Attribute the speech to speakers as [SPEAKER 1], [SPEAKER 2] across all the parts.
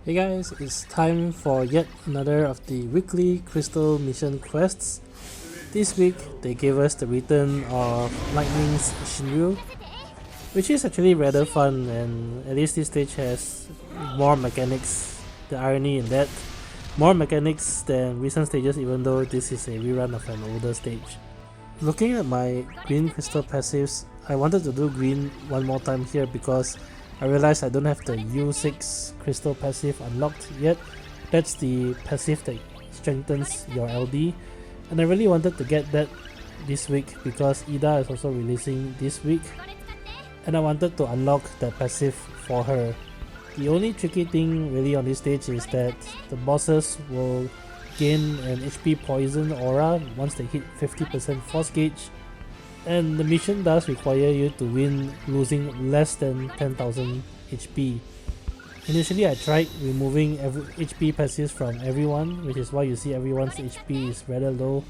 [SPEAKER 1] Hey guys, it's time for yet another of the weekly crystal mission quests. This week they gave us the return of Lightning's Shinryu, which is actually rather fun, and at least this stage has more mechanics. The irony in that, more mechanics than recent stages, even though this is a rerun of an older stage. Looking at my green crystal passives, I wanted to do green one more time here because I realized I don't have the U6 crystal passive unlocked yet. That's the passive that strengthens your LD, and I really wanted to get that this week because Ida is also releasing this week, and I wanted to unlock the passive for her. The only tricky thing really on this stage is that the bosses will gain an HP poison aura once they hit 50% force gauge, and the mission does require you to win losing less than 10,000 HP. Initially I tried removing HP passives from everyone, which is why you see everyone's HP is rather low,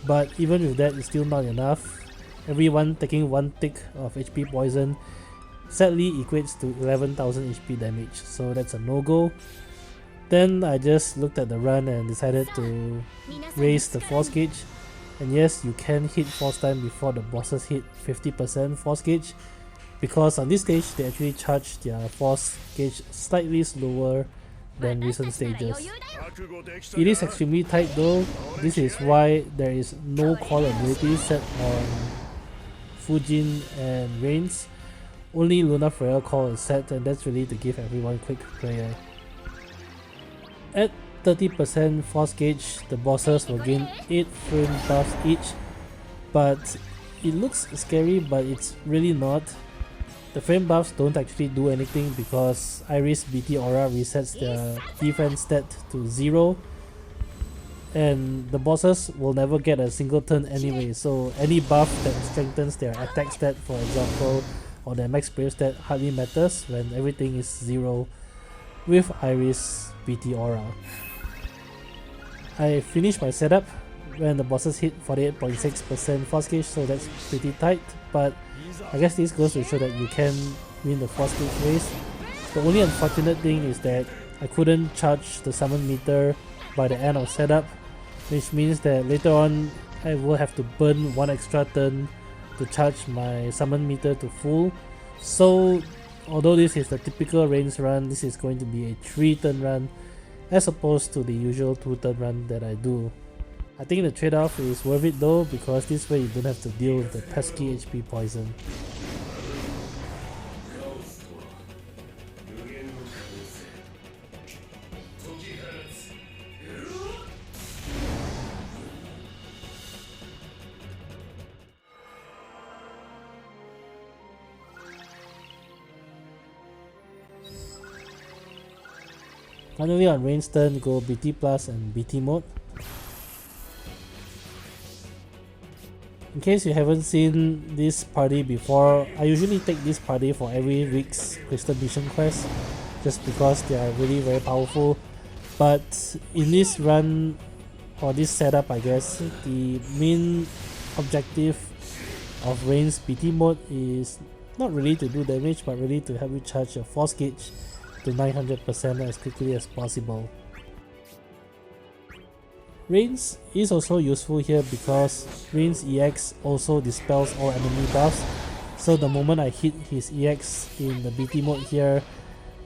[SPEAKER 1] but even with that it's still not enough. Everyone taking one tick of HP poison sadly equates to 11,000 HP damage, so that's a no-go. Then I just looked at the run and decided to raise the force gauge, and yes, you can hit force time before the bosses hit 50% force gauge, because on this stage they actually charge their force gauge slightly slower than recent stages. It is extremely tight though. This is why there is no core ability set on Fujin and Reigns. Only Lunafreya call is set, and that's really to give everyone quick prayer. At 30% force gauge, the bosses will gain 8 frame buffs each, but it looks scary, but it's really not. The frame buffs don't actually do anything because Iris BT Aura resets their defense stat to 0, and the bosses will never get a single turn anyway, so any buff that strengthens their attack stat, for example, or their max brave stat hardly matters when everything is 0 with Iris BT Aura. I finished my setup when the bosses hit 48.6% force gauge, so that's pretty tight, but I guess this goes to show that you can win the force gauge race. The only unfortunate thing is that I couldn't charge the summon meter by the end of setup, which means that later on I will have to burn one extra turn to charge my summon meter to full. So although this is the typical Reigns run, this is going to be a 3 turn run as opposed to the usual 2 turn run that I do. I think the trade-off is worth it though, because this way you don't have to deal with the pesky HP poison. Finally on Rain's turn, go BT plus and BT mode. In case you haven't seen this party before, I usually take this party for every week's crystal mission quest just because they are really very powerful. But in this run, or this setup I guess, the main objective of Rain's BT mode is not really to do damage, but really to help you charge your force gauge to 900% as quickly as possible. Reigns is also useful here because Reigns EX also dispels all enemy buffs, so the moment I hit his EX in the BT mode here,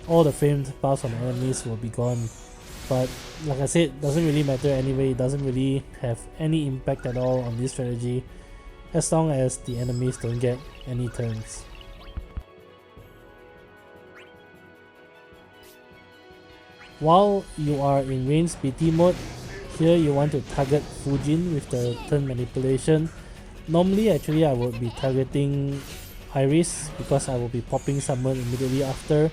[SPEAKER 1] all the framed buffs on enemies will be gone. But like I said, doesn't really matter anyway, it doesn't really have any impact at all on this strategy as long as the enemies don't get any turns. While you are in Reigns BT mode, here you want to target Fujin with the turn manipulation. Normally actually I would be targeting Iris because I will be popping summon immediately after,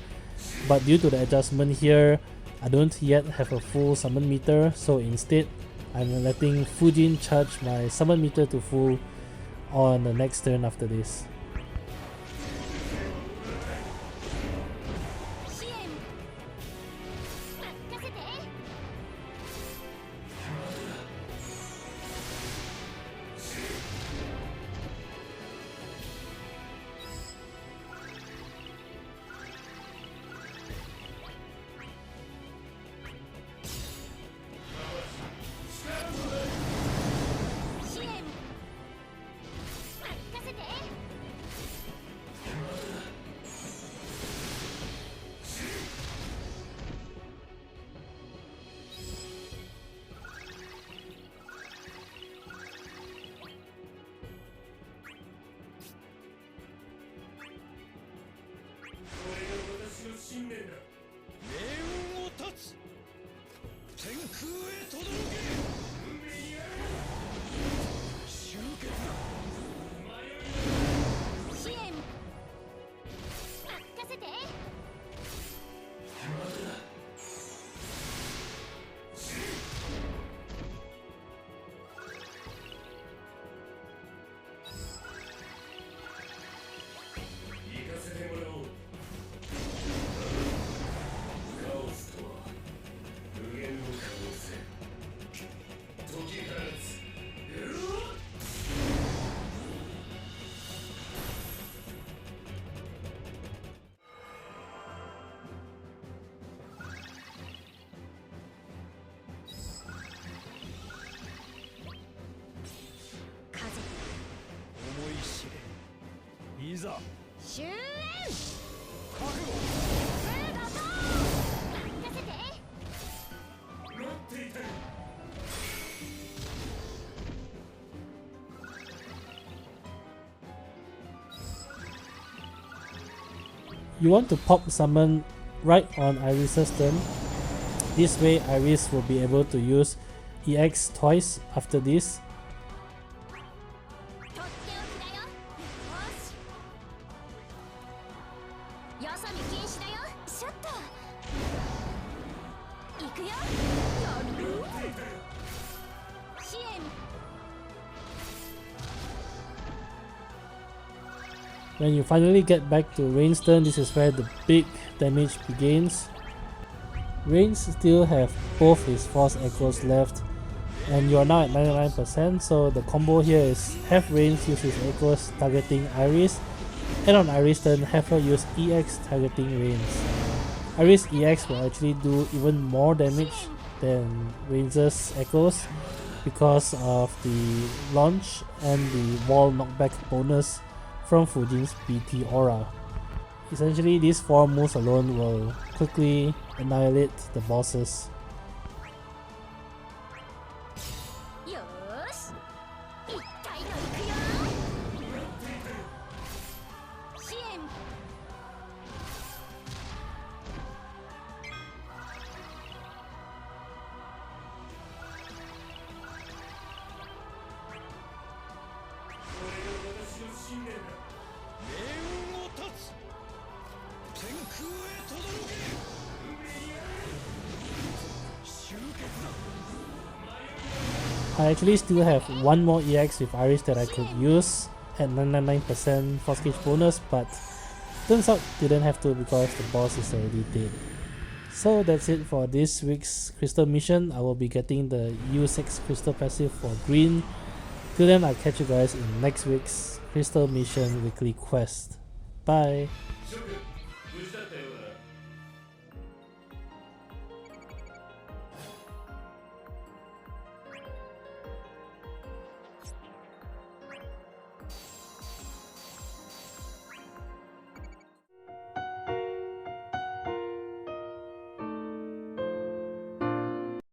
[SPEAKER 1] but due to the adjustment here, I don't yet have a full summon meter, so instead I'm letting Fujin charge my summon meter to full on the next turn after this.
[SPEAKER 2] いざ
[SPEAKER 3] 終焉。
[SPEAKER 2] 覚悟。
[SPEAKER 3] 任せて。
[SPEAKER 2] 待っていたよ。
[SPEAKER 1] You want to pop summon right on Iris's turn. This way Iris will be able to use EX twice after this.
[SPEAKER 3] とっておきだよ。よし。よそ見禁止だよ。シャッター。行くよ。やる。支援。
[SPEAKER 1] When you finally get back to Rain's turn, this is where the big damage begins. Rain still have both his Force Echoes left, and you are now at 99%, so the combo here is have Rain use his Echoes targeting Iris, and on Iris' turn have her use EX targeting Rain's. Iris EX will actually do even more damage than Rain's Echoes because of the launch and the wall knockback bonus from Fujin's BT Aura. Essentially, these 4 moves alone will quickly annihilate the bosses.
[SPEAKER 3] よーし。一体の行くよ。支援。
[SPEAKER 2] 命運を断つ。天空へ轟け。集結だ。
[SPEAKER 1] I actually still have one more EX with Iris that I could use at 999% Force Cage bonus, but turns out didn't have to because the boss is already dead. So that's it for this week's Crystal mission. I will be getting the U6 Crystal passive for green. Till then, I'll catch you guys in next week's Crystal mission weekly quest. Bye!
[SPEAKER 2] 諸君無事だった。